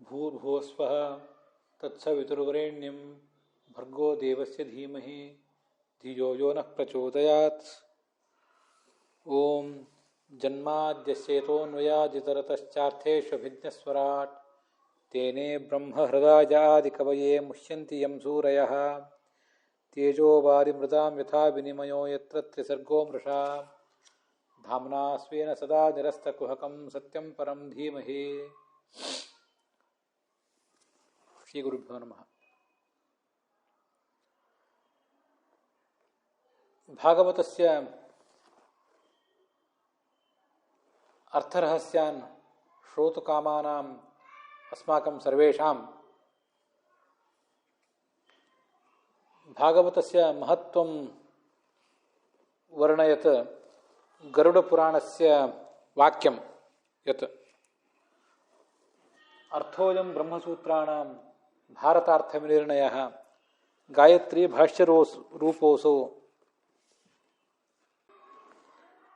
भूर्भुवस्वः तत्सवितुर्वरेण्यं भर्गो देवस्य धीमहि धियो यो नः प्रचोदयात्। ओम जन्माद्यस्येतोऽन्वयादितरतश्चार्थेष्वभिज्ञस्वराट् तेने ब्रह्महृदायादिकवये मुह्यन्ति यं सूरयः। तेजो वारिमृदां यथा विनिमयो यत्र त्रिसर्गो मृषा धाम्ना स्वेन सदा निरस्तकुहकं सत्यं परं धीमहि। श्री गुरुभ्यो नमः। भागवतस्य अर्थरहस्यान् श्रोतुकामानाम् अस्माकं सर्वेषां भागवतस्य महत्त्वं वर्णयत् गरुडपुराणस्य वाक्यं यत् अर्थोऽयं ब्रह्मसूत्राणां भारतार्थविनिर्णयः गायत्री भाष्यरूपोऽसौ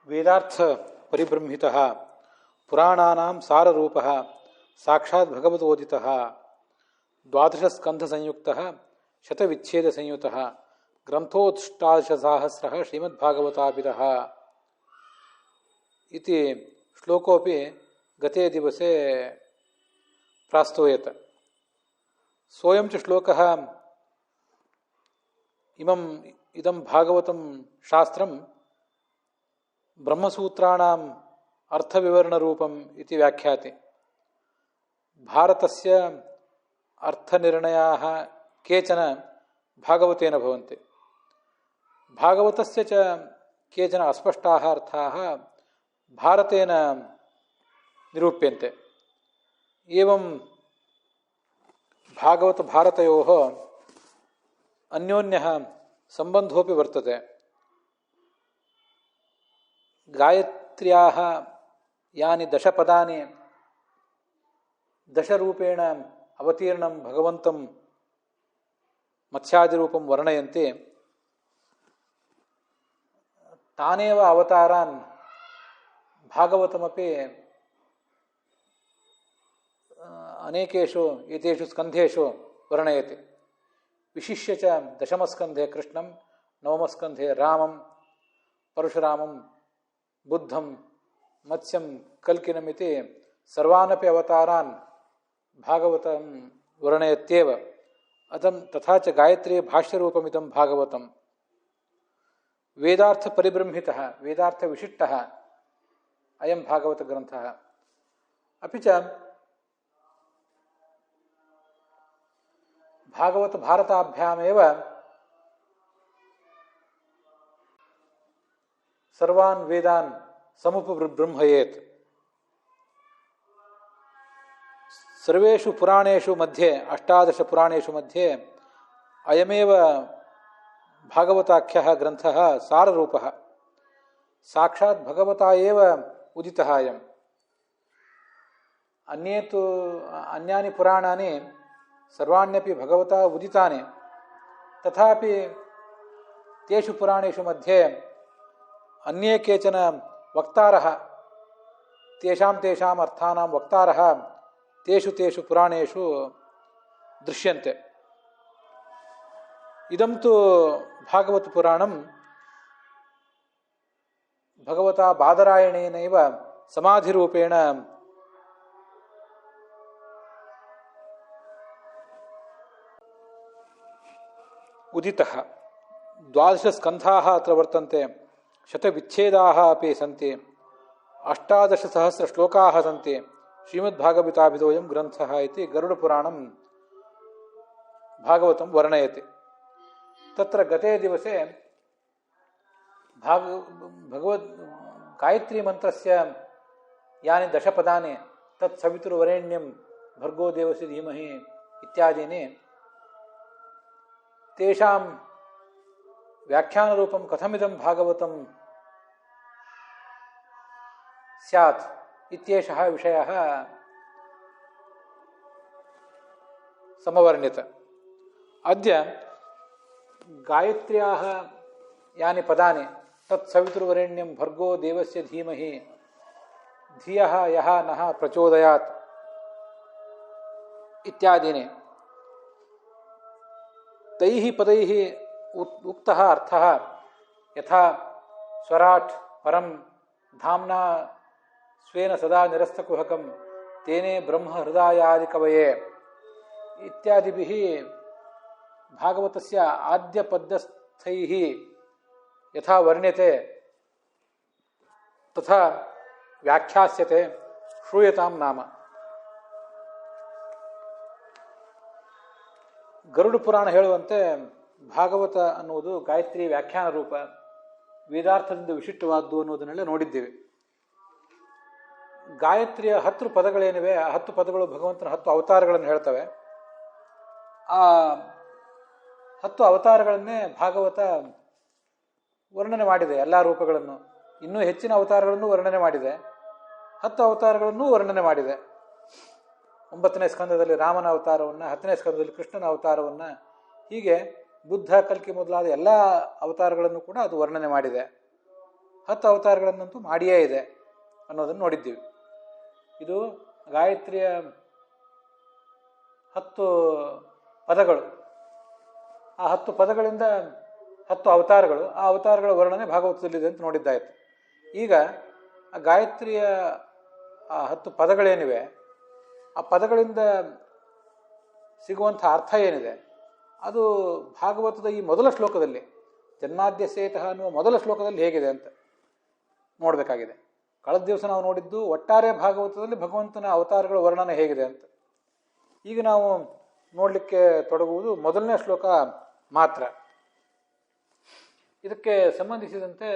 वेदार्थ परिब्रह्मितः पुराणानां साररूपः साक्षात् भगवतोदितः द्वादशस्कन्धसंयुक्तः शतविच्छेदसंयुतः ग्रन्थोऽष्टादशसहस्रः श्रीमद्भागवतापितः इति श्लोकोऽपि गते दिवसे प्रास्तूयत। सोऽयं च श्लोकः इदं भागवतं शास्त्रं ब्रह्मसूत्राणाम् अर्थविवरणरूपम् इति व्याख्याति। भारतस्य अर्थनिर्णयाः केचन भागवतेन भवन्ति। भागवतस्य च केचन अस्पष्टाः अर्थाः भारतेन निरूप्यन्ते। एवं भागवतभारतयोः अन्योन्यः सम्बन्धोऽपि वर्तते। गायत्र्याः यानि दशपदानि दशरूपेण अवतीर्णं भगवन्तं मत्स्यादिरूपं वर्णयन्ति, तानेव अवतारान् भागवतमपि अनेकेषु एतेषु स्कन्धेषु वर्णयति। विशिष्य च दशमस्कन्धे कृष्णं, नवमस्कन्धे रामं, परशुरामं, बुद्धं, मत्स्यं, कल्किनमिति सर्वानपि अवतारान् भागवतं वर्णयत्येव। तथा च गायत्री भाष्यरूपमिदं भागवतं वेदार्थपरिब्रह्मितः वेदार्थविशिष्टः अयं भागवतग्रन्थः। अपि च भागवतभारताभ्यामेव सर्वान् वेदान् समुपबृंहयेत्। सर्वेषु पुराणेषु मध्ये, 18 पुराणेषु मध्ये अयमेव भागवताख्यः ग्रन्थः साररूपः। साक्षात् भगवता एव उदितः अयम्। अन्यानि पुराणानि सर्वाण्यपि भगवता उदितानि, तथापि तेषु पुराणेषु मध्ये अन्ये केचन वक्तारः, तेषाम् अर्थानां वक्तारः तेषु पुराणेषु दृश्यन्ते। इदं तु भागवतपुराणं भगवता बादरायणेनैव समाधिरूपेण उदितः। 12 स्कन्धाः अत्र वर्तन्ते, शतविच्छेदाः अपि सन्ति, 18 श्लोकाः सन्ति। श्रीमद्भागवताभिधोऽयं ग्रन्थः इति गरुडपुराणं भागवतं वर्णयति। तत्र गते दिवसे गायत्री मन्त्रस्य यानि दशपदानि तत्सवितुर्वरेण्यं भर्गो देवस्य धीमहि इत्यादीनि, तेषां व्याख्यानरूपं कथमिदं भागवतं स्यात् इत्येषः विषयः समवर्ण्यत। अद्य गायत्र्याः यानि पदानि तत्सवितुर्वरेण्यं भर्गो देवस्य धीमहि धियः यः नः प्रचोदयात् ಇತ್ಯಾದೀನಿ ತೈಃ ಪದೈಃ ಉಕ್ತಃ ಅರ್ಥಃ ಯಥಾ ಸ್ವರಾಟ್ ಪರಂ ಧಾಮ್ನಾ ಸ್ವೇನ ಸದಾ ನಿರಸ್ತಕುಹಕಂ ತೇನೇ ಬ್ರಹ್ಮ ಹೃದಯಾದಿ ಕವಯೇ ಇತ್ಯಾದಿಭಿಃ ಭಾಗವತಸ್ಯ ಆದ್ಯ ಪದ್ಯಸ್ಥೈಃ ಯಥಾ ವರ್ಣ್ಯತೆ ತಥಾ ವ್ಯಾಖ್ಯಾಸ್ಯತೆ ಶ್ರೂಯತಾಂ ನಾಮ. ಗರುಡ ಪುರಾಣ ಹೇಳುವಂತೆ ಭಾಗವತ ಅನ್ನುವುದು ಗಾಯತ್ರಿ ವ್ಯಾಖ್ಯಾನ ರೂಪ, ವೇದಾರ್ಥದಿಂದ ವಿಶಿಷ್ಟವಾದ್ದು ಅನ್ನೋದನ್ನೆಲ್ಲ ನೋಡಿದ್ದೇವೆ. ಗಾಯತ್ರಿಯ 10 ಪದಗಳೇನಿವೆ, ಆ 10 ಪದಗಳು ಭಗವಂತನ 10 ಅವತಾರಗಳನ್ನು ಹೇಳ್ತವೆ. ಆ 10 ಅವತಾರಗಳನ್ನೇ ಭಾಗವತ ವರ್ಣನೆ ಮಾಡಿದೆ, ಎಲ್ಲ ರೂಪಗಳನ್ನು. ಇನ್ನೂ ಹೆಚ್ಚಿನ ಅವತಾರಗಳನ್ನು ವರ್ಣನೆ ಮಾಡಿದೆ, 10 ಅವತಾರಗಳನ್ನು ವರ್ಣನೆ ಮಾಡಿದೆ. 9ನೇ ಸ್ಕಂದದಲ್ಲಿ ರಾಮನ ಅವತಾರವನ್ನು, 10ನೇ ಸ್ಕಂದದಲ್ಲಿ ಕೃಷ್ಣನ ಅವತಾರವನ್ನು, ಹೀಗೆ ಬುದ್ಧ, ಕಲ್ಕಿ ಮೊದಲಾದ ಎಲ್ಲ ಅವತಾರಗಳನ್ನು ಕೂಡ ಅದು ವರ್ಣನೆ ಮಾಡಿದೆ. 10 ಅವತಾರಗಳನ್ನಂತೂ ಮಾಡಿಯೇ ಇದೆ ಅನ್ನೋದನ್ನು ನೋಡಿದ್ದೀವಿ. ಇದು ಗಾಯತ್ರಿಯ 10 ಪದಗಳು. ಆ 10 ಪದಗಳಿಂದ 10 ಅವತಾರಗಳು, ಆ ಅವತಾರಗಳ ವರ್ಣನೆ ಭಾಗವತದಲ್ಲಿದೆ ಅಂತ ನೋಡಿದ್ದಾಯಿತು. ಈಗ ಆ ಗಾಯತ್ರಿಯ ಆ 10 ಪದಗಳೇನಿವೆ, ಆ ಪದಗಳಿಂದ ಸಿಗುವಂಥ ಅರ್ಥ ಏನಿದೆ, ಅದು ಭಾಗವತದ ಈ ಮೊದಲ ಶ್ಲೋಕದಲ್ಲಿ, ಜನ್ಮಾದ್ಯಸೇತಃ ಅನ್ನುವ ಮೊದಲ ಶ್ಲೋಕದಲ್ಲಿ ಹೇಗಿದೆ ಅಂತ ನೋಡಬೇಕಾಗಿದೆ. ಕಳೆದ ದಿವಸ ನಾವು ನೋಡಿದ್ದು ಒಟ್ಟಾರೆ ಭಾಗವತದಲ್ಲಿ ಭಗವಂತನ ಅವತಾರಗಳ ವರ್ಣನೆ ಹೇಗಿದೆ ಅಂತ. ಈಗ ನಾವು ನೋಡಲಿಕ್ಕೆ ತೊಡಗುವುದು ಮೊದಲನೇ ಶ್ಲೋಕ ಮಾತ್ರ. ಇದಕ್ಕೆ ಸಂಬಂಧಿಸಿದಂತೆ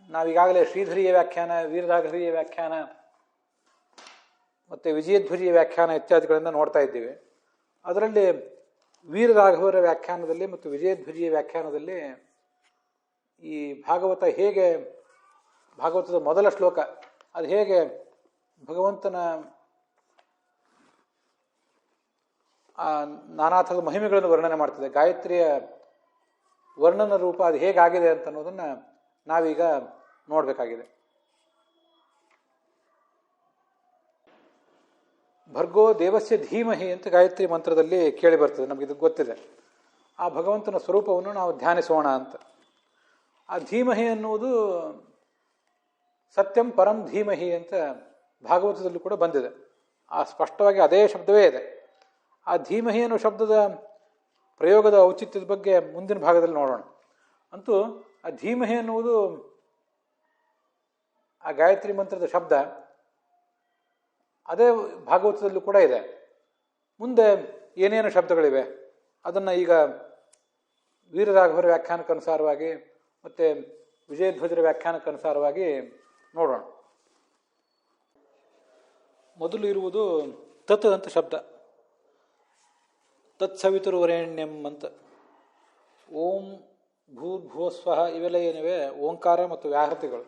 ನಾವೀಗಾಗಲೇ ಶ್ರೀಧರಿಯ ವ್ಯಾಖ್ಯಾನ, ವೀರರಾಘವೀಯ ವ್ಯಾಖ್ಯಾನ ಮತ್ತು ವಿಜಯಧ್ವಜಿಯ ವ್ಯಾಖ್ಯಾನ ಇತ್ಯಾದಿಗಳನ್ನು ನೋಡ್ತಾ ಇದ್ದೀವಿ. ಅದರಲ್ಲಿ ವೀರರಾಘವರ ವ್ಯಾಖ್ಯಾನದಲ್ಲಿ ಮತ್ತು ವಿಜಯಧ್ವಜಿಯ ವ್ಯಾಖ್ಯಾನದಲ್ಲಿ ಈ ಭಾಗವತ ಹೇಗೆ, ಭಾಗವತದ ಮೊದಲ ಶ್ಲೋಕ ಅದು ಹೇಗೆ ಭಗವಂತನ ನಾನಾ ಥರದ ಮಹಿಮೆಗಳನ್ನು ವರ್ಣನೆ ಮಾಡ್ತದೆ, ಗಾಯತ್ರಿಯ ವರ್ಣನ ರೂಪ ಅದು ಹೇಗಾಗಿದೆ ಅಂತ ಅನ್ನೋದನ್ನು ನಾವೀಗ ನೋಡಬೇಕಾಗಿದೆ. ಭರ್ಗೋ ದೇವಸ್ಯ ಧೀಮಹಿ ಅಂತ ಗಾಯತ್ರಿ ಮಂತ್ರದಲ್ಲಿ ಕೇಳಿ ಬರ್ತದೆ, ನಮಗಿದು ಗೊತ್ತಿದೆ. ಆ ಭಗವಂತನ ಸ್ವರೂಪವನ್ನು ನಾವು ಧ್ಯಾನಿಸೋಣ ಅಂತ. ಆ ಧೀಮಹಿ ಅನ್ನುವುದು ಸತ್ಯಂ ಪರಂ ಧೀಮಹಿ ಅಂತ ಭಾಗವತದಲ್ಲಿ ಕೂಡ ಬಂದಿದೆ. ಆ ಸ್ಪಷ್ಟವಾಗಿ ಅದೇ ಶಬ್ದವೇ ಇದೆ. ಆ ಧೀಮಹಿ ಅನ್ನೋ ಶಬ್ದದ ಪ್ರಯೋಗದ ಔಚಿತ್ಯದ ಬಗ್ಗೆ ಮುಂದಿನ ಭಾಗದಲ್ಲಿ ನೋಡೋಣ. ಅಂತೂ ಆ ಧೀಮಹಿ ಅನ್ನುವುದು ಆ ಗಾಯತ್ರಿ ಮಂತ್ರದ ಶಬ್ದ, ಅದೇ ಭಾಗವತದಲ್ಲೂ ಕೂಡ ಇದೆ. ಮುಂದೆ ಏನೇನು ಶಬ್ದಗಳಿವೆ ಅದನ್ನು ಈಗ ವೀರರಾಘವರ ವ್ಯಾಖ್ಯಾನಕ್ಕನುಸಾರವಾಗಿ ಮತ್ತು ವಿಜಯಧ್ವಜರ ವ್ಯಾಖ್ಯಾನಕ್ಕನುಸಾರವಾಗಿ ನೋಡೋಣ. ಮೊದಲು ಇರುವುದು ತತ್ ಅಂತ ಶಬ್ದ. ತತ್ಸವಿತುರ್ವರೆಣ್ಯಂ ಅಂತ. ಓಂ ಭೂರ್ಭುವಸ್ವಃ ಇವೆಲ್ಲ ಏನಿವೆ ಓಂಕಾರ ಮತ್ತು ವ್ಯಾಹೃತಿಗಳು.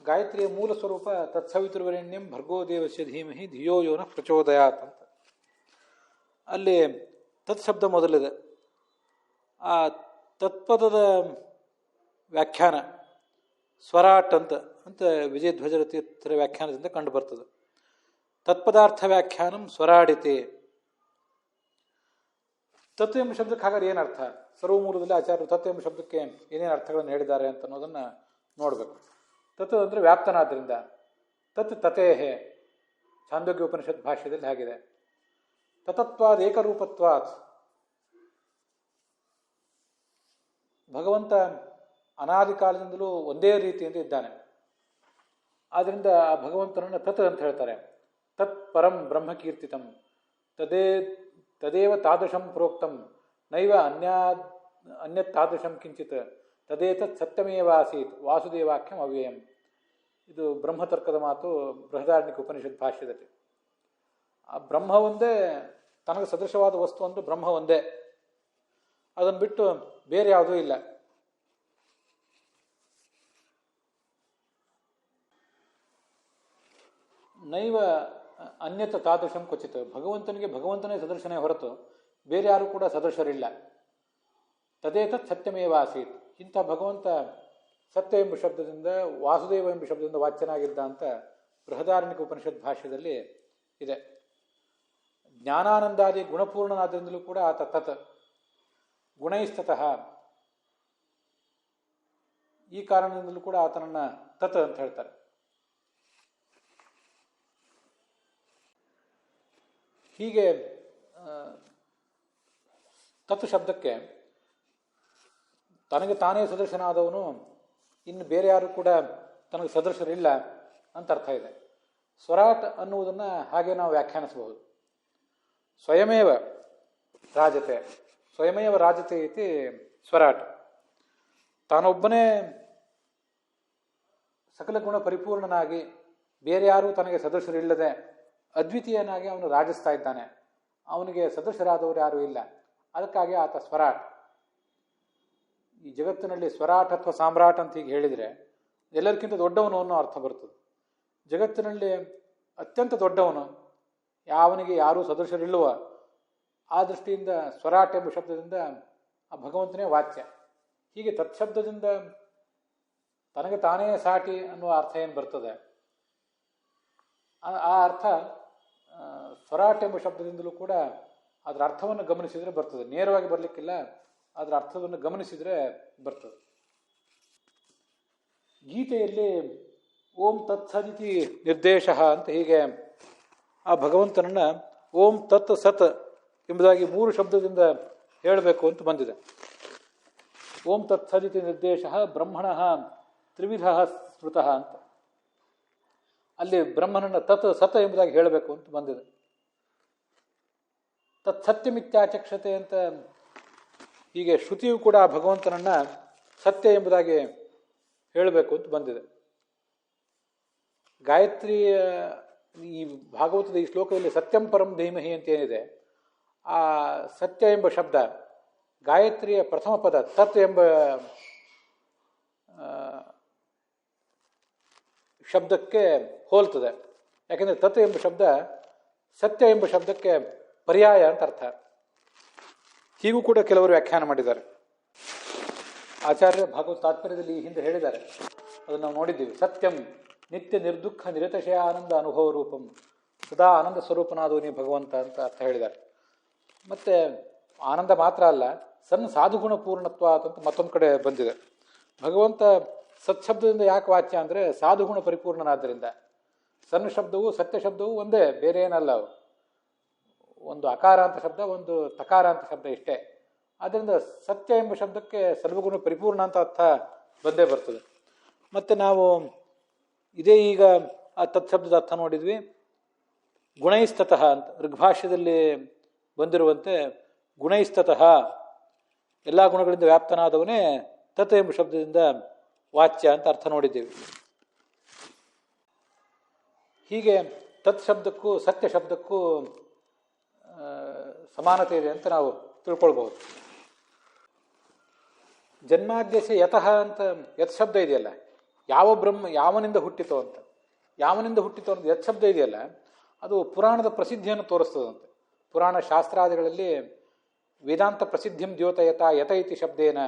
ಗಾಯತ್ರಿಯ ಮೂಲ ಸ್ವರೂಪ ತತ್ಸವಿತುರ್ವರೆಣ್ಯಂ ಭರ್ಗೋ ದೇವಸ್ಯ ಧೀಮಹಿ ಧಿಯೋ ಯೋ ನಃ ಪ್ರಚೋದಯಾತ್ ಅಂತ. ಅಲ್ಲಿ ತತ್ ಶಬ್ದ ಮೊದಲಿದೆ. ಆ ತತ್ಪದದ ವ್ಯಾಖ್ಯಾನ ಸ್ವರಾಟ್ ಅಂತ ವಿಜಯಧ್ವಜರ ತೀರ್ಥರ ವ್ಯಾಖ್ಯಾನದಿಂದ ಕಂಡು ಬರ್ತದೆ. ತತ್ಪದಾರ್ಥ ವ್ಯಾಖ್ಯಾನಂ ಸ್ವರಾಡಿತೆ. ತತ್ ಎಂಬ ಶಬ್ದಕ್ಕೆ ಹಾಗಾದ್ರೆ ಏನರ್ಥ? ಸರ್ವಮೂಲದಲ್ಲಿ ಆಚಾರ್ಯರು ತತ್ ಎಂಬ ಶಬ್ದಕ್ಕೆ ಏನೇನು ಅರ್ಥಗಳನ್ನು ಹೇಳಿದ್ದಾರೆ ಅಂತ ಅನ್ನೋದನ್ನು ನೋಡಬೇಕು. ತತ್ ಅಂದರೆ ವ್ಯಾಪ್ತನಾದ್ರಿಂದ. ತತ್ ತತೇಹೆ ಛಾಂದೋಗ್ಯ ಉಪನಿಷತ್ ಭಾಷ್ಯದಲ್ಲಿ ಹಾಗಿದೆ. ತತತ್ವಾದ್ ಏಕರೂಪತ್ವಾತ್. ಭಗವಂತ ಅನಾದಿ ಕಾಲದಿಂದಲೂ ಒಂದೇ ರೀತಿಯಿಂದ ಇದ್ದಾನೆ. ಆದ್ದರಿಂದ ಆ ಭಗವಂತನನ್ನು ತತ್ ಅಂತ ಹೇಳ್ತಾರೆ. ತತ್ ಪರಂ ಬ್ರಹ್ಮಕೀರ್ತಿತಂ ತದೇವ ತಾದೃಶಂ ಪ್ರೋಕ್ತಂ ನೈವ ಅನ್ಯತ್ ತಾದೃಶಂ ಕಿಂಚಿತ್ ತದೇತತ್ ಸತ್ಯಮೇವ ಆಸೀತ್ ವಾಸುದೇವಾಖ್ಯಂ ಅವ್ಯಯಂ. ಇದು ಬ್ರಹ್ಮತರ್ಕದ ಮಾತು ಬೃಹದಾರಣ್ಯಕ ಉಪನಿಷತ್ ಭಾಷ್ಯದಲ್ಲಿ. ಆ ಬ್ರಹ್ಮ ಒಂದೇ, ತನಗೆ ಸದೃಶವಾದ ವಸ್ತು ಅಂದ್ರೆ ಬ್ರಹ್ಮ ಒಂದೇ, ಅದನ್ನು ಬಿಟ್ಟು ಬೇರೆ ಯಾವುದೂ ಇಲ್ಲ. ನೈವ ಅನ್ಯತ ತಾದೃಶಂ ಕ್ವಚಿತ್. ಭಗವಂತನಿಗೆ ಭಗವಂತನೇ ಸದೃಶನೇ ಹೊರತು ಬೇರೆ ಯಾರು ಕೂಡ ಸದೃಶರಿಲ್ಲ. ತದೇತತ್ ಸತ್ಯಮೇವ ಆಸೀತ್. ಇಂಥ ಭಗವಂತ ಸತ್ಯ ಎಂಬ ಶಬ್ದದಿಂದ ವಾಸುದೇವ ಎಂಬ ಶಬ್ದದಿಂದ ವಾಚ್ಯನಾಗಿದ್ದ ಅಂತ ಬೃಹದಾರಣ್ಯಕ ಉಪನಿಷತ್ ಭಾಷ್ಯದಲ್ಲಿ ಇದೆ. ಜ್ಞಾನಾನಂದಾದಿ ಗುಣಪೂರ್ಣನಾದ್ರಿಂದಲೂ ಕೂಡ ಆತ ತತ್. ಗುಣೈಸ್ತತಃ, ಈ ಕಾರಣದಿಂದಲೂ ಕೂಡ ಆತನನ್ನ ತತ್ ಅಂತ ಹೇಳ್ತಾರೆ. ಹೀಗೆ ತತ್ ಶಬ್ದಕ್ಕೆ ತನಗೆ ತಾನೇ ಸದೃಶನಾದವನು ಇನ್ನು ಬೇರೆ ಯಾರು ಕೂಡ ತನಗೆ ಸದೃಶರಿಲ್ಲ ಅಂತ ಅರ್ಥ ಇದೆ. ಸ್ವರಾಟ್ ಅನ್ನುವುದನ್ನು ಹಾಗೆ ನಾವು ವ್ಯಾಖ್ಯಾನಿಸಬಹುದು. ಸ್ವಯಮೇವ ರಾಜತೆ, ಸ್ವಯಮೇವ ರಾಜತೆ ಇತಿ ಸ್ವರಾಟ್. ತಾನೊಬ್ಬನೇ ಸಕಲ ಗುಣ ಪರಿಪೂರ್ಣನಾಗಿ ಬೇರೆ ಯಾರೂ ತನಗೆ ಸದೃಶರಿಲ್ಲದೆ ಅದ್ವಿತೀಯನಾಗಿ ಅವನು ರಾಜಿಸ್ತಾ ಇದ್ದಾನೆ. ಅವನಿಗೆ ಸದೃಶರಾದವರು ಯಾರೂ ಇಲ್ಲ. ಅದಕ್ಕಾಗಿ ಆತ ಸ್ವರಾಟ್. ಈ ಜಗತ್ತಿನಲ್ಲಿ ಸ್ವರಾಟ್ ಅಥವಾ ಸಾಮ್ರಾಟ್ ಅಂತ ಹೀಗೆ ಹೇಳಿದರೆ ಎಲ್ಲರಿಗಿಂತ ದೊಡ್ಡವನು ಅನ್ನೋ ಅರ್ಥ ಬರ್ತದೆ. ಜಗತ್ತಿನಲ್ಲಿ ಅತ್ಯಂತ ದೊಡ್ಡವನು, ಯಾವನಿಗೆ ಯಾರೂ ಸದೃಶರಿಲ್ಲವ, ಆ ದೃಷ್ಟಿಯಿಂದ ಸ್ವರಾಟ್ ಎಂಬ ಶಬ್ದದಿಂದ ಆ ಭಗವಂತನೇ ವಾಚ್ಯ. ಹೀಗೆ ತತ್ಶಬ್ದದಿಂದ ತನಗೆ ತಾನೇ ಸಾಟಿ ಅನ್ನುವ ಅರ್ಥ ಏನು ಬರ್ತದೆ, ಆ ಅರ್ಥ ಸ್ವರಾಟ್ ಎಂಬ ಶಬ್ದದಿಂದಲೂ ಕೂಡ ಅದರ ಅರ್ಥವನ್ನು ಗಮನಿಸಿದರೆ ಬರ್ತದೆ. ನೇರವಾಗಿ ಬರಲಿಕ್ಕಿಲ್ಲ, ಅದರ ಅರ್ಥವನ್ನು ಗಮನಿಸಿದರೆ ಬರ್ತದೆ. ಗೀತೆಯಲ್ಲಿ ಓಂ ತತ್ಸದಿತಿ ನಿರ್ದೇಶ ಅಂತ ಹೀಗೆ ಆ ಭಗವಂತನನ್ನು ಓಂ ತತ್ ಸತ್ ಎಂಬುದಾಗಿ 3 ಶಬ್ದದಿಂದ ಹೇಳಬೇಕು ಅಂತ ಬಂದಿದೆ. ಓಂ ತತ್ಸದಿತಿ ನಿರ್ದೇಶ ಬ್ರಹ್ಮಣ ತ್ರಿವಿಧ ಸ್ಮೃತಃ ಅಂತ. ಅಲ್ಲಿ ಬ್ರಹ್ಮನನ್ನು ತತ್ ಸತ್ ಎಂಬುದಾಗಿ ಹೇಳಬೇಕು ಅಂತ ಬಂದಿದೆ. ತತ್ ಸತ್ಯಮಿತ್ಯಾಚಕ್ಷತೆ ಅಂತ ಹೀಗೆ ಶ್ರುತಿಯು ಕೂಡ ಭಗವಂತನನ್ನ ಸತ್ಯ ಎಂಬುದಾಗಿ ಹೇಳಬೇಕು ಅಂತ ಬಂದಿದೆ. ಗಾಯತ್ರಿಯ ಈ ಭಾಗವತದ ಈ ಶ್ಲೋಕದಲ್ಲಿ ಸತ್ಯಂ ಪರಂ ಧೀಮಹಿ ಅಂತ ಏನಿದೆ, ಆ ಸತ್ಯ ಎಂಬ ಶಬ್ದ ಗಾಯತ್ರಿಯ ಪ್ರಥಮ ಪದ ತತ್ ಎಂಬ ಶಬ್ದಕ್ಕೆ ಹೋಲ್ತದೆ. ಯಾಕೆಂದರೆ ತತ್ ಎಂಬ ಶಬ್ದ ಸತ್ಯ ಎಂಬ ಶಬ್ದಕ್ಕೆ ಪರ್ಯಾಯ ಅಂತ ಅರ್ಥ. ಹೀಗೂ ಕೂಡ ಕೆಲವರು ವ್ಯಾಖ್ಯಾನ ಮಾಡಿದ್ದಾರೆ. ಆಚಾರ್ಯ ಭಾಗವತ ತಾತ್ಪರ್ಯದಲ್ಲಿ ಈ ಹಿಂದೆ ಹೇಳಿದ್ದಾರೆ, ಅದನ್ನು ನಾವು ನೋಡಿದ್ದೀವಿ. ಸತ್ಯಂ ನಿತ್ಯ ನಿರ್ದುಃಖ ನಿರತಶಯ ಆನಂದ ಅನುಭವ ರೂಪಂ, ಸದಾ ಆನಂದ ಸ್ವರೂಪನಾದವನಿ ಭಗವಂತ ಅಂತ ಅರ್ಥ ಹೇಳಿದ್ದಾರೆ. ಮತ್ತೆ ಆನಂದ ಮಾತ್ರ ಅಲ್ಲ, ಸಣ್ಣ ಸಾಧುಗುಣ ಪೂರ್ಣತ್ವ ಅಂತ ಮತ್ತೊಂದು ಕಡೆ ಬಂದಿದೆ. ಭಗವಂತ ಸತ್ಶಬ್ದದಿಂದ ಯಾಕೆ ವಾಚ್ಯ ಅಂದರೆ ಸಾಧುಗುಣ ಪರಿಪೂರ್ಣನಾದ್ದರಿಂದ. ಸಣ್ಣ ಶಬ್ದವು ಸತ್ಯ ಶಬ್ದವು ಒಂದೇ, ಬೇರೆ ಏನಲ್ಲ. ಅವು ಒಂದು ಅಕಾರ ಅಂತ ಶಬ್ದ, ಒಂದು ತಕಾರ ಅಂತ ಶಬ್ದ, ಇಷ್ಟೇ. ಆದ್ದರಿಂದ ಸತ್ಯ ಎಂಬ ಶಬ್ದಕ್ಕೆ ಸರ್ವಗುಣ ಪರಿಪೂರ್ಣ ಅಂತ ಅರ್ಥ ಬಂದೇ ಬರ್ತದೆ. ಮತ್ತು ನಾವು ಇದೇ ಈಗ ಆ ತತ್ಶಬ್ದದ ಅರ್ಥ ನೋಡಿದ್ವಿ. ಗುಣೈಸ್ತತಃ ಅಂತ ಋಗ್ಭಾಷ್ಯದಲ್ಲಿ ಬಂದಿರುವಂತೆ ಗುಣೈಸ್ತತಃ ಎಲ್ಲ ಗುಣಗಳಿಂದ ವ್ಯಾಪ್ತನಾದವನೇ ತತ್ ಎಂಬ ಶಬ್ದದಿಂದ ವಾಚ್ಯ ಅಂತ ಅರ್ಥ ನೋಡಿದ್ದೇವೆ. ಹೀಗೆ ತತ್ ಶಬ್ದಕ್ಕೂ ಸತ್ಯ ಶಬ್ದಕ್ಕೂ ಸಮಾನತೆ ಇದೆ ಅಂತ ನಾವು ತಿಳ್ಕೊಳ್ಬಹುದು. ಜನ್ಮಾದ್ಯಸ್ಯ ಯತಃ ಅಂತ ಯತ್ ಶಬ್ದ ಇದೆಯಲ್ಲ, ಯಾವ ಬ್ರಹ್ಮ ಯಾವನಿಂದ ಹುಟ್ಟಿತೋ ಅಂತ, ಯಾವನಿಂದ ಹುಟ್ಟಿತೋ ಅಂತ ಯತ್ ಶಬ್ದ ಇದೆಯಲ್ಲ, ಅದು ಪುರಾಣದ ಪ್ರಸಿದ್ಧಿಯನ್ನು ತೋರಿಸ್ತದಂತೆ. ಪುರಾಣ ಶಾಸ್ತ್ರಾದಿಗಳಲ್ಲಿ ವೇದಾಂತ ಪ್ರಸಿದ್ಧಿಂ ದ್ಯೋತಯತ ಯತ ಇತಿ ಶಬ್ದೇನ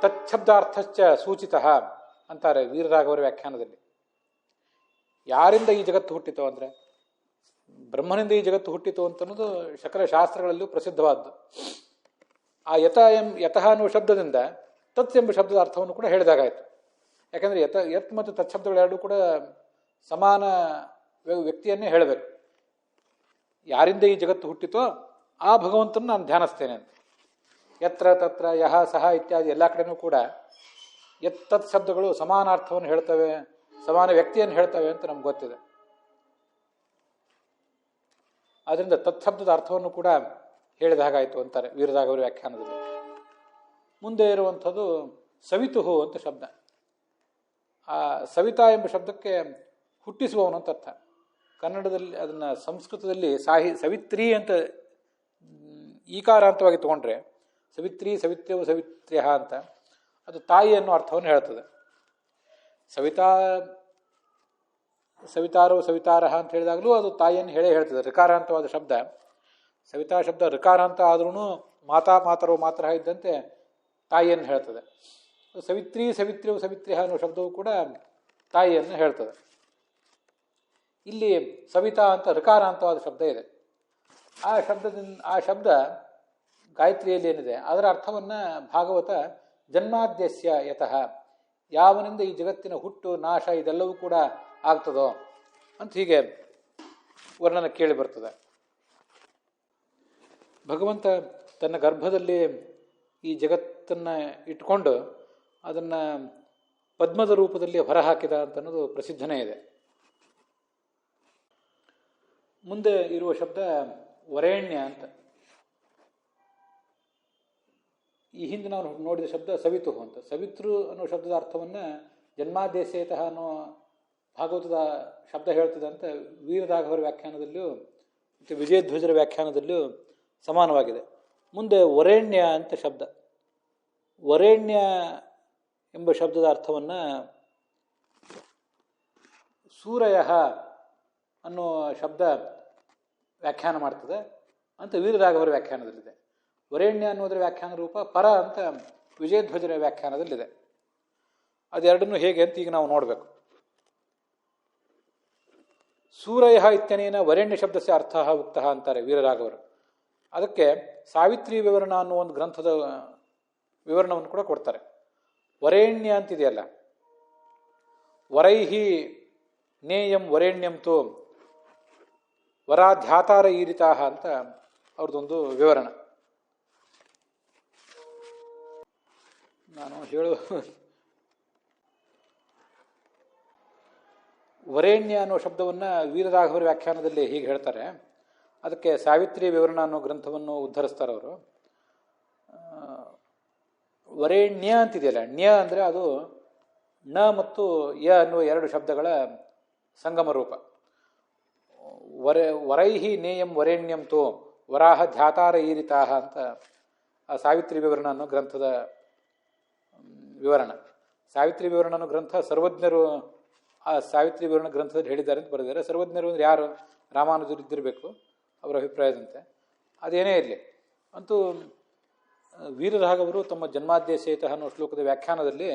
ತಚ್ಛಬ್ದಾರ್ಥಶ್ಚ ಸೂಚಿತಃ ಅಂತಾರೆ ವೀರರಾಘವರ ವ್ಯಾಖ್ಯಾನದಲ್ಲಿ. ಯಾರಿಂದ ಈ ಜಗತ್ತು ಹುಟ್ಟಿತೋ ಅಂದರೆ ಬ್ರಹ್ಮನಿಂದ ಈ ಜಗತ್ತು ಹುಟ್ಟಿತು ಅಂತನ್ನೋದು ಸಕಲ ಶಾಸ್ತ್ರಗಳಲ್ಲೂ ಪ್ರಸಿದ್ಧವಾದ್ದು. ಆ ಯತಃ ಅನ್ನುವ ಶಬ್ದದಿಂದ ತತ್ ಎಂಬ ಶಬ್ದದ ಅರ್ಥವನ್ನು ಕೂಡ ಹೇಳಿದಾಗಾಯಿತು. ಯಾಕಂದರೆ ಯತ್ ಮತ್ತು ತತ್ಶಬ್ದಗಳೆರಡೂ ಕೂಡ ಸಮಾನ ವ್ಯಕ್ತಿಯನ್ನೇ ಹೇಳಬೇಕು. ಯಾರಿಂದ ಈ ಜಗತ್ತು ಹುಟ್ಟಿತೋ ಆ ಭಗವಂತನ ನಾನು ಧ್ಯಾನಿಸ್ತೇನೆ ಅಂತ. ಯತ್ರ ತತ್ರ ಯಹ ಸಹ ಇತ್ಯಾದಿ ಎಲ್ಲ ಕಡೆನೂ ಕೂಡ ಯತ್ ತತ್ ಶಬ್ದಗಳು ಸಮಾನಾರ್ಥವನ್ನು ಹೇಳ್ತವೆ, ಸಮಾನ ವ್ಯಕ್ತಿಯನ್ನು ಹೇಳ್ತವೆ ಅಂತ ನಮ್ಗೆ ಗೊತ್ತಿದೆ. ಆದ್ದರಿಂದ ತತ್ಶಬ್ದದ ಅರ್ಥವನ್ನು ಕೂಡ ಹೇಳಿದ ಹಾಗಾಯಿತು ಅಂತಾರೆ ವೀರರಾಘವರ ವ್ಯಾಖ್ಯಾನದಲ್ಲಿ. ಮುಂದೆ ಇರುವಂಥದ್ದು ಸವಿತುಹು ಅಂತ ಶಬ್ದ. ಆ ಸವಿತಾ ಎಂಬ ಶಬ್ದಕ್ಕೆ ಹುಟ್ಟಿಸುವವನು ಅಂತ ಅರ್ಥ. ಕನ್ನಡದಲ್ಲಿ ಅದನ್ನು ಸಂಸ್ಕೃತದಲ್ಲಿ ಸವಿತ್ರಿ ಅಂತ ಈಕಾರಾಂತವಾಗಿ ತಗೊಂಡ್ರೆ ಸವಿತ್ರಿ ಸವಿತ್ರ್ಯವು ಸವಿತ್ರ್ಯ ಅಂತ ಅದು ತಾಯಿ ಅನ್ನೋ ಅರ್ಥವನ್ನು ಹೇಳ್ತದೆ. ಸವಿತಾರೋ ಸವಿತಾರಹ ಅಂತ ಹೇಳಿದಾಗಲೂ ಅದು ತಾಯಿಯನ್ನು ಹೇಳ್ತದೆ. ಋಕಾರಾಂತವಾದ ಶಬ್ದ ಸವಿತಾ ಶಬ್ದ ಋಕಾರಾಂತ ಆದ್ರೂ ಮಾತರೋ ಮಾತರಹ ಇದ್ದಂತೆ ತಾಯಿಯನ್ನು ಹೇಳ್ತದೆ. ಸವಿತ್ರಿ ಸವಿತ್ರ್ಯವು ಸವಿತ್ರ್ಯ ಅನ್ನೋ ಶಬ್ದವು ಕೂಡ ತಾಯಿಯನ್ನು ಹೇಳ್ತದೆ. ಇಲ್ಲಿ ಸವಿತಾ ಅಂತ ಋಕಾರಾಂತವಾದ ಶಬ್ದ ಇದೆ. ಆ ಶಬ್ದ ಗಾಯತ್ರಿಯಲ್ಲಿ ಏನಿದೆ ಅದರ ಅರ್ಥವನ್ನು ಭಾಗವತ ಜನ್ಮಾದ್ಯಸ್ಯ ಯತಃ, ಯಾವನಿಂದ ಈ ಜಗತ್ತಿನ ಹುಟ್ಟು ನಾಶ ಇದೆಲ್ಲವೂ ಕೂಡ ಆಗ್ತದೋ ಅಂತ ಹೀಗೆ ವರ್ಣನ ಕೇಳಿ ಬರ್ತದೆ. ಭಗವಂತ ತನ್ನ ಗರ್ಭದಲ್ಲಿ ಈ ಜಗತ್ತನ್ನು ಇಟ್ಕೊಂಡು ಅದನ್ನು ಪದ್ಮದ ರೂಪದಲ್ಲಿ ಹೊರಹಾಕಿದ ಅಂತ ಅನ್ನೋದು ಪ್ರಸಿದ್ಧನೇ ಇದೆ. ಮುಂದೆ ಇರುವ ಶಬ್ದ ವರೇಣ್ಯ ಅಂತ. ಈ ಹಿಂದೆ ನಾವು ನೋಡಿದ ಶಬ್ದ ಸವಿತು ಅಂತ. ಸವಿತೃ ಅನ್ನೋ ಶಬ್ದದ ಅರ್ಥವನ್ನು ಜನ್ಮಾದೇಶೇತಃ ಅನ್ನೋ ಭಾಗವತದ ಶಬ್ದ ಹೇಳ್ತದೆ ಅಂತ ವೀರರಾಘವರ ವ್ಯಾಖ್ಯಾನದಲ್ಲಿಯೂ ಮತ್ತು ವಿಜಯಧ್ವಜರ ವ್ಯಾಖ್ಯಾನದಲ್ಲಿಯೂ ಸಮಾನವಾಗಿದೆ. ಮುಂದೆ ವರೇಣ್ಯ ಅಂತ ಶಬ್ದ. ವರೇಣ್ಯ ಎಂಬ ಶಬ್ದದ ಅರ್ಥವನ್ನು ಸೂರಯ ಅನ್ನೋ ಶಬ್ದ ವ್ಯಾಖ್ಯಾನ ಮಾಡ್ತದೆ ಅಂತ ವೀರರಾಘವರ ವ್ಯಾಖ್ಯಾನದಲ್ಲಿದೆ. ವರೇಣ್ಯ ಅನ್ನೋದರ ವ್ಯಾಖ್ಯಾನ ರೂಪ ಪರ ಅಂತ ವಿಜಯಧ್ವಜರ ವ್ಯಾಖ್ಯಾನದಲ್ಲಿದೆ. ಅದೆರಡನ್ನೂ ಹೇಗೆ ಅಂತ ಈಗ ನಾವು ನೋಡಬೇಕು. ಸೂರಯ ಇತ್ಯನೇನ ವರೇಣ್ಯ ಶಬ್ದಸ್ಯ ಅರ್ಥ ಉಕ್ತ ಅಂತಾರೆ ವೀರರಾಘವರು. ಅದಕ್ಕೆ ಸಾವಿತ್ರಿ ವಿವರಣ ಅನ್ನೋ ಒಂದು ಗ್ರಂಥದ ವಿವರಣವನ್ನು ಕೂಡ ಕೊಡ್ತಾರೆ. ವರೇಣ್ಯ ಅಂತಿದೆಯಲ್ಲ, ವರೈಹಿ ನೇಯಂ ವರೇಣ್ಯಂ ತು ವರಾಧ್ಯಾತಾರ ಈರಿತಾಹ ಅಂತ ಅವ್ರದ್ದೊಂದು ವಿವರಣೆ. ನಾನು ವರೇಣ್ಯ ಅನ್ನೋ ಶಬ್ದವನ್ನು ವೀರರಾಘವರ ವ್ಯಾಖ್ಯಾನದಲ್ಲಿ ಹೀಗೆ ಹೇಳ್ತಾರೆ. ಅದಕ್ಕೆ ಸಾವಿತ್ರಿ ವಿವರಣ ಅನ್ನೋ ಗ್ರಂಥವನ್ನು ಉದ್ಧರಿಸ್ತಾರೆ ಅವರು. ವರೇಣ್ಯ ಅಂತಿದೆಯಲ್ಲ, ಣ್ಯ ಅಂದರೆ ಅದು ಣ ಮತ್ತು ಯ ಅನ್ನುವ ಎರಡು ಶಬ್ದಗಳ ಸಂಗಮ ರೂಪ. ವರೈಹಿ ನೇಯಂ ವರೇಣ್ಯಂ ತೋ ವರಾಹ ಧ್ಯಾತಾರ ಈರಿತಾಹ ಅಂತ ಆ ಸಾವಿತ್ರಿ ವಿವರಣ ಅನ್ನೋ ಗ್ರಂಥದ ವಿವರಣ. ಸಾವಿತ್ರಿ ವಿವರಣ ಅನ್ನೋ ಗ್ರಂಥ ಸರ್ವಜ್ಞರು ಆ ಸಾವಿತ್ರಿ ವಿವರಣ ಗ್ರಂಥದಲ್ಲಿ ಹೇಳಿದ್ದಾರೆ ಅಂತ ಬರೆದಿದ್ದಾರೆ. ಸರ್ವಜ್ಞರು ಅಂದರೆ ಯಾರು? ರಾಮಾನುಜರು ಇದ್ದಿರಬೇಕು ಅವರ ಅಭಿಪ್ರಾಯದಂತೆ. ಅದೇನೇ ಇರಲಿ, ಅಂತೂ ವೀರರಾಘವರು ತಮ್ಮ ಜನ್ಮಾದ್ಯಸೇತಃ ಅನ್ನೋ ಶ್ಲೋಕದ ವ್ಯಾಖ್ಯಾನದಲ್ಲಿ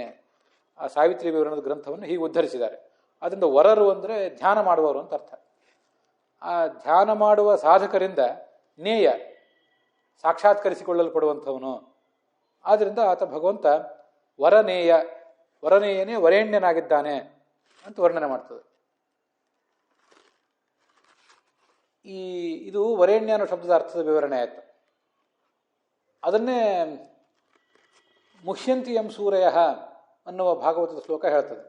ಆ ಸಾವಿತ್ರಿ ವಿವರಣದ ಗ್ರಂಥವನ್ನು ಹೀಗೆ ಉದ್ಧರಿಸಿದ್ದಾರೆ. ಅದರಿಂದ ವರರು ಅಂದರೆ ಧ್ಯಾನ ಮಾಡುವವರು ಅಂತ ಅರ್ಥ. ಆ ಧ್ಯಾನ ಮಾಡುವ ಸಾಧಕರಿಂದ ನೇಯ ಸಾಕ್ಷಾತ್ಕರಿಸಿಕೊಳ್ಳಲ್ಪಡುವಂಥವನು. ಆದ್ದರಿಂದ ಆತ ಭಗವಂತ ವರನೇಯನೇ ವರೇಣ್ಯನಾಗಿದ್ದಾನೆ ಅಂತ ವರ್ಣನೆ ಮಾಡ್ತದೆ. ಇದು ವರೇಣ್ಯ ಅನ್ನೋ ಶಬ್ದದ ಅರ್ಥದ ವಿವರಣೆ ಆಯಿತು. ಅದನ್ನೇ ಮುಹ್ಯಂತಿ ಎಂ ಸೂರಯ ಅನ್ನುವ ಭಾಗವತದ ಶ್ಲೋಕ ಹೇಳ್ತದೆ.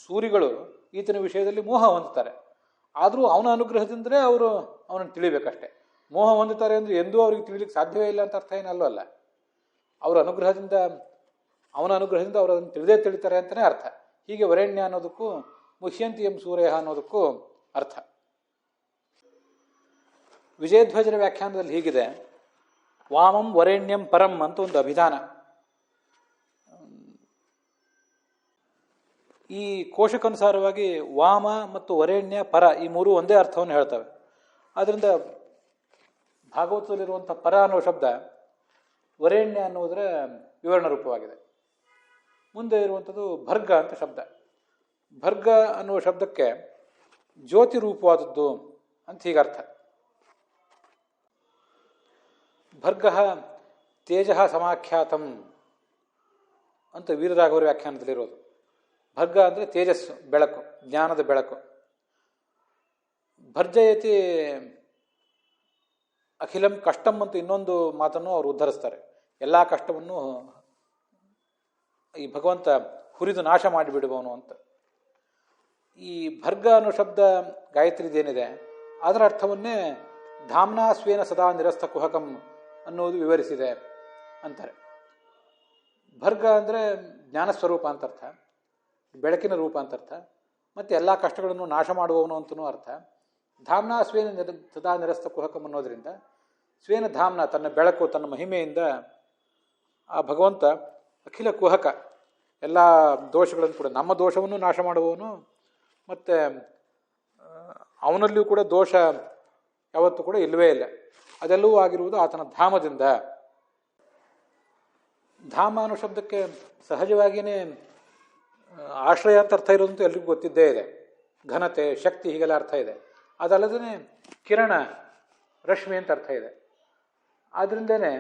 ಸೂರಿಗಳು ಈತನ ವಿಷಯದಲ್ಲಿ ಮೋಹ ಹೊಂದುತ್ತಾರೆ, ಆದರೂ ಅವನ ಅನುಗ್ರಹದಿಂದಲೇ ಅವರು ಅವನನ್ನು ತಿಳಿಬೇಕಷ್ಟೆ. ಮೋಹ ಹೊಂದುತ್ತಾರೆ ಅಂದರೆ ಎಂದೂ ಅವ್ರಿಗೆ ತಿಳಿಲಿಕ್ಕೆ ಸಾಧ್ಯವೇ ಇಲ್ಲ ಅಂತ ಅರ್ಥ ಏನಲ್ಲವಲ್ಲ. ಅವನ ಅನುಗ್ರಹದಿಂದ ಅವರು ಅದನ್ನು ತಿಳಿದೇ ತಿಳಿತಾರೆ ಅಂತಲೇ ಅರ್ಥ. ಹೀಗೆ ವರೇಣ್ಯ ಅನ್ನೋದಕ್ಕೂ ಮುಹ್ಯಂತಿ ಎಂ ಸೂರ್ಯ ಅನ್ನೋದಕ್ಕೂ ಅರ್ಥ. ವಿಜಯಧ್ವಜರ ವ್ಯಾಖ್ಯಾನದಲ್ಲಿ ಹೀಗಿದೆ: ವಾಮಂ ವರೇಣ್ಯಂ ಪರಂ ಅಂತ ಒಂದು ಅಭಿಧಾನ. ಈ ಕೋಶಕ್ಕನುಸಾರವಾಗಿ ವಾಮ ಮತ್ತು ವರೇಣ್ಯ ಪರ ಈ ಮೂರು ಒಂದೇ ಅರ್ಥವನ್ನು ಹೇಳ್ತವೆ. ಆದ್ದರಿಂದ ಭಾಗವತದಲ್ಲಿರುವಂಥ ಪರ ಅನ್ನೋ ಶಬ್ದ ವರೇಣ್ಯ ಅನ್ನೋದರ ವಿವರಣ ರೂಪವಾಗಿದೆ. ಮುಂದೆ ಇರುವಂಥದ್ದು ಭರ್ಗ ಅಂತ ಶಬ್ದ. ಭರ್ಗ ಅನ್ನುವ ಶಬ್ದಕ್ಕೆ ಜ್ಯೋತಿ ರೂಪವಾದದ್ದು ಅಂತ ಹೀಗರ್ಥ. ಭರ್ಗ ತೇಜ ಸಮಾಖ್ಯಾತಂ ಅಂತ ವೀರರಾಘವರ ವ್ಯಾಖ್ಯಾನದಲ್ಲಿರೋದು. ಭರ್ಗ ಅಂದರೆ ತೇಜಸ್ಸು, ಬೆಳಕು, ಜ್ಞಾನದ ಬೆಳಕು. ಭರ್ಜಯತಿ ಅಖಿಲಂ ಕಷ್ಟಂ ಅಂತ ಇನ್ನೊಂದು ಮಾತನ್ನು ಅವರು ಉದ್ಧರಿಸ್ತಾರೆ. ಎಲ್ಲ ಕಷ್ಟವನ್ನು ಈ ಭಗವಂತ ಹುರಿದು ನಾಶ ಮಾಡಿಬಿಡುವವನು ಅಂತ. ಈ ಭರ್ಗ ಅನ್ನೋ ಶಬ್ದ ಗಾಯತ್ರಿದೇನಿದೆ ಅದರ ಅರ್ಥವನ್ನೇ ಧಾಮ್ನಾ ಸ್ವೇನ ಸದಾ ನಿರಸ್ತ ಕುಹಕಂ ಅನ್ನೋದು ವಿವರಿಸಿದೆ ಅಂತಾರೆ. ಭರ್ಗ ಅಂದರೆ ಜ್ಞಾನಸ್ವರೂಪ ಅಂತ ಅರ್ಥ, ಬೆಳಕಿನ ರೂಪ ಅಂತ ಅರ್ಥ, ಮತ್ತು ಎಲ್ಲ ಕಷ್ಟಗಳನ್ನು ನಾಶ ಮಾಡುವವನು ಅಂತನೂ ಅರ್ಥ. ಧಾಮ್ನಾ ಸ್ವೇನ ಸದಾ ನಿರಸ್ತ ಕುಹಕಂ ಅನ್ನೋದರಿಂದ ಸ್ವೇನ ಧಾಮ್ನ ತನ್ನ ಬೆಳಕು, ತನ್ನ ಮಹಿಮೆಯಿಂದ ಆ ಭಗವಂತ ಅಖಿಲ ಕುಹಕ, ಎಲ್ಲ ದೋಷಗಳನ್ನು ಕೂಡ, ನಮ್ಮ ದೋಷವನ್ನು ನಾಶ ಮಾಡುವವನು, ಮತ್ತು ಅವನಲ್ಲಿಯೂ ಕೂಡ ದೋಷ ಯಾವತ್ತೂ ಕೂಡ ಇಲ್ಲವೇ ಇಲ್ಲ. ಅದೆಲ್ಲವೂ ಆಗಿರುವುದು ಆತನ ಧಾಮದಿಂದ. ಧಾಮ ಅನ್ನೋ ಶಬ್ದಕ್ಕೆ ಸಹಜವಾಗಿಯೇ ಆಶ್ರಯ ಅಂತ ಅರ್ಥ ಇರೋದಂತೂ ಎಲ್ರಿಗೂ ಗೊತ್ತಿದ್ದೇ ಇದೆ. ಘನತೆ, ಶಕ್ತಿ, ಹೀಗೆಲ್ಲ ಅರ್ಥ ಇದೆ. ಅದಲ್ಲದೇ ಕಿರಣ, ರಶ್ಮಿ ಅಂತ ಅರ್ಥ ಇದೆ. ಆದ್ದರಿಂದನೇ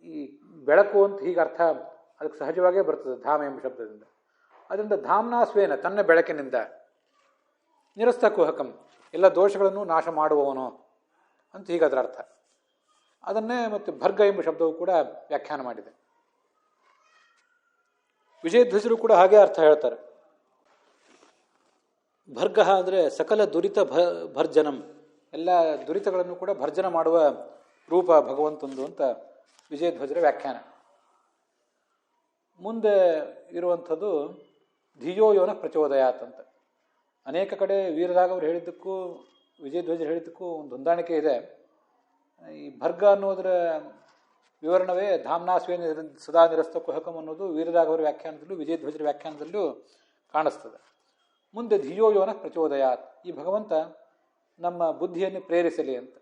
ಈ ಬೆಳಕು ಅಂತ ಹೀಗೆ ಅರ್ಥ ಅದಕ್ಕೆ ಸಹಜವಾಗೇ ಬರ್ತದೆ ಧಾಮ ಎಂಬ ಶಬ್ದದಿಂದ. ಅದರಿಂದ ಧಾಮ್ನಾ ಸ್ವೇನ ತನ್ನ ಬೆಳಕಿನಿಂದ, ನಿರಸ್ತ ಕುಹಕಂ ಎಲ್ಲ ದೋಷಗಳನ್ನು ನಾಶ ಮಾಡುವವನು ಅಂತ ಹೀಗೆ ಅದರ ಅರ್ಥ. ಅದನ್ನೇ ಮತ್ತು ಭರ್ಗ ಎಂಬ ಶಬ್ದವು ಕೂಡ ವ್ಯಾಖ್ಯಾನ ಮಾಡಿದೆ. ವಿಜಯಧ್ವಜರು ಕೂಡ ಹಾಗೆ ಅರ್ಥ ಹೇಳ್ತಾರೆ. ಭರ್ಗ ಅಂದರೆ ಸಕಲ ದುರಿತ ಭರ್ಜನಂ, ಎಲ್ಲ ದುರಿತಗಳನ್ನು ಕೂಡ ಭರ್ಜನ ಮಾಡುವ ರೂಪ ಭಗವಂತಂದು ಅಂತ ವಿಜಯಧ್ವಜರ ವ್ಯಾಖ್ಯಾನ. ಮುಂದೆ ಇರುವಂಥದ್ದು ಧಿಯೋ ಯೋನ ಪ್ರಚೋದಯಾತ್ ಅಂತ. ಅನೇಕ ಕಡೆ ವೀರರಾಘವರು ಹೇಳಿದ್ದಕ್ಕೂ ವಿಜಯಧ್ವಜರು ಹೇಳಿದ್ದಕ್ಕೂ ಒಂದು ಹೊಂದಾಣಿಕೆ ಇದೆ. ಈ ಭರ್ಗ ಅನ್ನೋದರ ವಿವರಣವೇ ಧಾಮ್ನಾಸ್ವೇನ ಸದಾ ನಿರಸ್ತ ಕುಹಕಂ ಅನ್ನೋದು ವೀರರಾಘವರ ವ್ಯಾಖ್ಯಾನದಲ್ಲೂ ವಿಜಯಧ್ವಜರ ವ್ಯಾಖ್ಯಾನದಲ್ಲೂ ಕಾಣಿಸ್ತದೆ. ಮುಂದೆ ಧಿಯೋ ಯೋನ ಪ್ರಚೋದಯಾತ್, ಈ ಭಗವಂತ ನಮ್ಮ ಬುದ್ಧಿಯನ್ನು ಪ್ರೇರಿಸಲಿ ಅಂತ.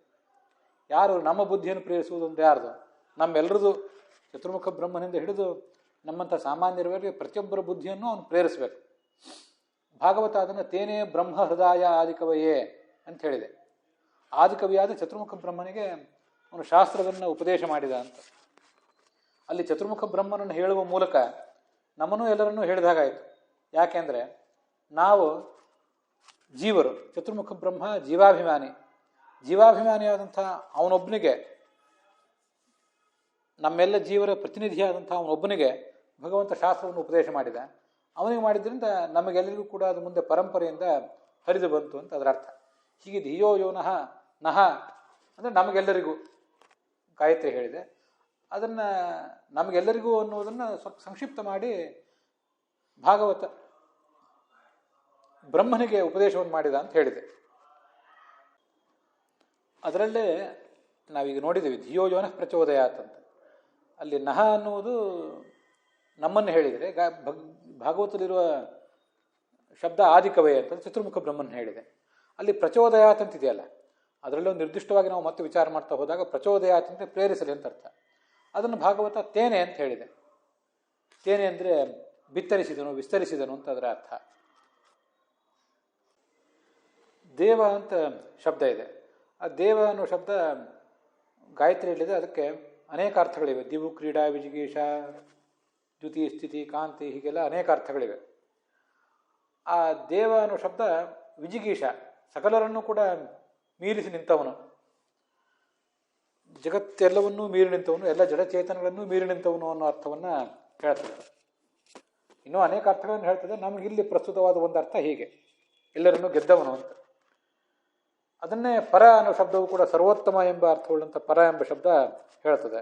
ಯಾರು ನಮ್ಮ ಬುದ್ಧಿಯನ್ನು ಪ್ರೇರಿಸುವುದು ಅಂತ ಯಾರ್ದು? ನಮ್ಮೆಲ್ಲರದು ಚತುರ್ಮುಖ ಬ್ರಹ್ಮನಿಂದ ಹಿಡಿದು ನಮ್ಮಂಥ ಸಾಮಾನ್ಯರವರೆಗೆ ಪ್ರತಿಯೊಬ್ಬರ ಬುದ್ಧಿಯನ್ನು ಅವನು ಪ್ರೇರಿಸಬೇಕು. ಭಾಗವತ ಅದನ್ನು ತೇನೇ ಬ್ರಹ್ಮ ಹೃದಯ ಆದಿಕವಯೇ ಅಂತ ಹೇಳಿದೆ. ಆದಿಕವಿಯಾದ ಚತುರ್ಮುಖ ಬ್ರಹ್ಮನಿಗೆ ಅವನು ಶಾಸ್ತ್ರವನ್ನು ಉಪದೇಶ ಮಾಡಿದ ಅಂತ. ಅಲ್ಲಿ ಚತುರ್ಮುಖ ಬ್ರಹ್ಮನನ್ನು ಹೇಳುವ ಮೂಲಕ ನಮ್ಮನ್ನು ಎಲ್ಲರನ್ನೂ ಹೇಳಿದಾಗಾಯಿತು. ಯಾಕೆಂದರೆ ನಾವು ಜೀವರು, ಚತುರ್ಮುಖ ಬ್ರಹ್ಮ ಜೀವಾಭಿಮಾನಿ. ಜೀವಾಭಿಮಾನಿಯಾದಂಥ ಅವನೊಬ್ಬನಿಗೆ, ನಮ್ಮೆಲ್ಲ ಜೀವರ ಪ್ರತಿನಿಧಿಯಾದಂಥ ಅವನೊಬ್ಬನಿಗೆ ಭಗವಂತ ಶಾಸ್ತ್ರವನ್ನು ಉಪದೇಶ ಮಾಡಿದ. ಅವನಿಗೆ ಮಾಡಿದ್ರಿಂದ ನಮಗೆಲ್ಲರಿಗೂ ಕೂಡ ಅದು ಮುಂದೆ ಪರಂಪರೆಯಿಂದ ಹರಿದು ಬಂತು ಅಂತ ಅದರ ಅರ್ಥ. ಹೀಗೆ ಧಿಯೋ ಯೋನಃ ನಹ ಅಂದರೆ ನಮಗೆಲ್ಲರಿಗೂ ಗಾಯತ್ರಿ ಹೇಳಿದೆ. ಅದನ್ನು ನಮಗೆಲ್ಲರಿಗೂ ಅನ್ನೋದನ್ನು ಸ್ವಲ್ಪ ಸಂಕ್ಷಿಪ್ತ ಮಾಡಿ ಭಾಗವತ ಬ್ರಹ್ಮನಿಗೆ ಉಪದೇಶವನ್ನು ಮಾಡಿದ ಅಂತ ಹೇಳಿದೆ. ಅದರಲ್ಲೇ ನಾವೀಗ ನೋಡಿದ್ದೀವಿ ಧಿಯೋ ಯೋನಃ ಪ್ರಚೋದಯಾತ್ ಅಂತ. ಅಲ್ಲಿ ನಹ ಅನ್ನುವುದು ನಮ್ಮನ್ನು ಹೇಳಿದರೆ, ಭಾಗವತದಲ್ಲಿರುವ ಶಬ್ದ ಆದಿಕವೇ ಅಂತ ಚತುರ್ಮುಖ ಬ್ರಹ್ಮನ್ ಹೇಳಿದೆ. ಅಲ್ಲಿ ಪ್ರಚೋದಯಾತ್ ಅಂತಿದೆಯಲ್ಲ, ಅದರಲ್ಲೂ ನಿರ್ದಿಷ್ಟವಾಗಿ ನಾವು ಮತ್ತೆ ವಿಚಾರ ಮಾಡ್ತಾ ಹೋದಾಗ ಪ್ರಚೋದಯಾತ್ ಅಂದರೆ ಪ್ರೇರಿಸಲಿ ಅಂತ ಅರ್ಥ. ಅದನ್ನು ಭಾಗವತ ತೇನೆ ಅಂತ ಹೇಳಿದೆ. ತೇನೆ ಅಂದರೆ ಬಿತ್ತರಿಸಿದನು, ವಿಸ್ತರಿಸಿದನು ಅಂತ ಅದರ ಅರ್ಥ. ದೇವ ಅಂತ ಶಬ್ದ ಇದೆ. ಆ ದೇವ ಅನ್ನೋ ಶಬ್ದ ಗಾಯತ್ರಿಯಲ್ಲಿದೆ. ಅದಕ್ಕೆ ಅನೇಕ ಅರ್ಥಗಳಿವೆ. ದಿವು, ಕ್ರೀಡಾ, ವಿಜಿಗೀಷ, ದ್ಯುತಿ, ಸ್ಥಿತಿ, ಕಾಂತಿ, ಹೀಗೆಲ್ಲ ಅನೇಕ ಅರ್ಥಗಳಿವೆ. ಆ ದೇವ ಅನ್ನೋ ಶಬ್ದ ವಿಜಿಗೀಷ, ಸಕಲರನ್ನೂ ಕೂಡ ಮೀರಿಸಿ ನಿಂತವನು, ಜಗತ್ತೆಲ್ಲವನ್ನೂ ಮೀರಿ ನಿಂತವನು, ಎಲ್ಲ ಜಡಚೇತನಗಳನ್ನೂ ಮೀರಿ ನಿಂತವನು ಅನ್ನೋ ಅರ್ಥವನ್ನು ಹೇಳ್ತದೆ. ಇನ್ನೂ ಅನೇಕ ಅರ್ಥಗಳನ್ನು ಹೇಳ್ತದೆ. ನಮಗಿಲ್ಲಿ ಪ್ರಸ್ತುತವಾದ ಒಂದು ಅರ್ಥ ಹೀಗೆ, ಎಲ್ಲರನ್ನೂ ಗೆದ್ದವನು ಅಂತ. ಅದನ್ನೇ ಪರ ಅನ್ನೋ ಶಬ್ದವು ಕೂಡ ಸರ್ವೋತ್ತಮ ಎಂಬ ಅರ್ಥವುಳ್ಳಂಥ ಪರ ಎಂಬ ಶಬ್ದ ಹೇಳ್ತದೆ.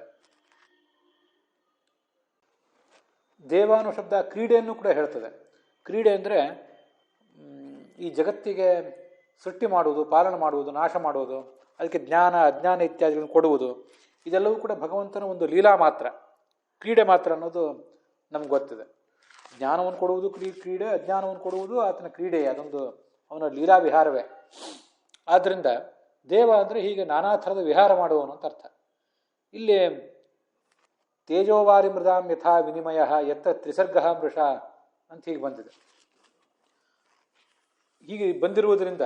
ದೇವ ಅನ್ನೋ ಶಬ್ದ ಕ್ರೀಡೆಯನ್ನು ಕೂಡ ಹೇಳ್ತದೆ. ಕ್ರೀಡೆ ಅಂದರೆ ಈ ಜಗತ್ತಿಗೆ ಸೃಷ್ಟಿ ಮಾಡುವುದು, ಪಾಲನೆ ಮಾಡುವುದು, ನಾಶ ಮಾಡುವುದು, ಅದಕ್ಕೆ ಜ್ಞಾನ ಅಜ್ಞಾನ ಇತ್ಯಾದಿಗಳನ್ನು ಕೊಡುವುದು, ಇದೆಲ್ಲವೂ ಕೂಡ ಭಗವಂತನ ಒಂದು ಲೀಲಾ ಮಾತ್ರ, ಕ್ರೀಡೆ ಮಾತ್ರ ಅನ್ನೋದು ನಮ್ಗೆ ಗೊತ್ತಿದೆ. ಜ್ಞಾನವನ್ನು ಕೊಡುವುದು ಕ್ರೀಡೆ, ಅಜ್ಞಾನವನ್ನು ಕೊಡುವುದು ಆತನ ಕ್ರೀಡೆಯೇ, ಅದೊಂದು ಅವನ ಲೀಲಾ ವಿಹಾರವೇ. ಆದ್ದರಿಂದ ದೇವ ಅಂದರೆ ಹೀಗೆ ನಾನಾ ಥರದ ವಿಹಾರ ಮಾಡುವವನು ಅಂತ ಅರ್ಥ. ಇಲ್ಲಿ ತೇಜೋವಾರಿ ಮೃದಾಂ ಯಥಾ ವಿನಿಮಯ ಯತ್ತ ತ್ರಿಸರ್ಗ ಮೃಷ ಅಂತ ಹೀಗೆ ಬಂದಿದೆ. ಹೀಗೆ ಬಂದಿರುವುದರಿಂದ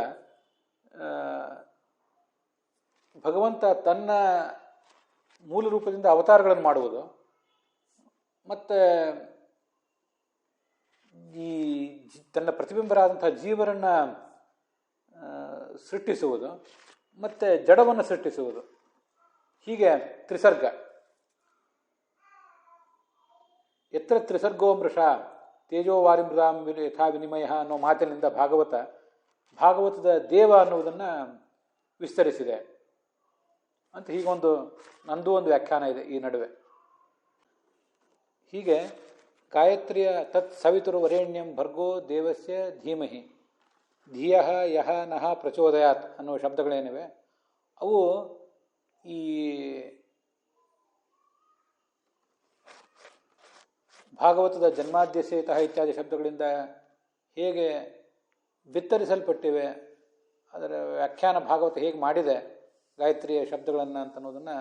ಭಗವಂತ ತನ್ನ ಮೂಲ ರೂಪದಿಂದ ಅವತಾರಗಳನ್ನು ಮಾಡುವುದು, ಮತ್ತು ಈ ತನ್ನ ಪ್ರತಿಬಿಂಬರಾದಂಥ ಜೀವರನ್ನು ಸೃಷ್ಟಿಸುವುದು, ಮತ್ತು ಜಡವನ್ನು ಸೃಷ್ಟಿಸುವುದು, ಹೀಗೆ ತ್ರಿಸರ್ಗ. ಎತ್ರ ತ್ರಿಸರ್ಗೋ ಮೃಷ ತೇಜೋವಾರಿ ಮೃದಾಂ ಯಥಾ ವಿನಿಮಯ ಅನ್ನೋ ಮಾತಿನಿಂದ ಭಾಗವತದ ದೇವ ಅನ್ನುವುದನ್ನು ವಿಸ್ತರಿಸಿದೆ ಅಂತ ಹೀಗೊಂದು ನಂದು ಒಂದು ವ್ಯಾಖ್ಯಾನ ಇದೆ ಈ ನಡುವೆ. ಹೀಗೆ ಗಾಯತ್ರಿಯ ತತ್ ಸವಿತುರು ವರೇಣ್ಯಂ ಭರ್ಗೋ ದೇವಸ್ಯ ಧೀಮಹಿ ಧಿಯ ಯಹ ನಹ ಪ್ರಚೋದಯಾತ್ ಅನ್ನುವ ಶಬ್ದಗಳೇನಿವೆ ಅವು ಈ ಭಾಗವತದ ಜನ್ಮಾದ್ಯಸೇತಃ ಇತ್ಯಾದಿ ಶಬ್ದಗಳಿಂದ ಹೇಗೆ ಬಿತ್ತರಿಸಲ್ಪಟ್ಟಿವೆ, ಅದರ ವ್ಯಾಖ್ಯಾನ ಭಾಗವತ ಹೇಗೆ ಮಾಡಿದೆ ಗಾಯತ್ರಿಯ ಶಬ್ದಗಳನ್ನು ಅಂತನ್ನೋದನ್ನು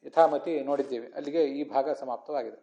ಯಥಾಮತಿ ನೋಡಿದ್ದೀವಿ. ಅಲ್ಲಿಗೆ ಈ ಭಾಗ ಸಮಾಪ್ತವಾಗಿದೆ.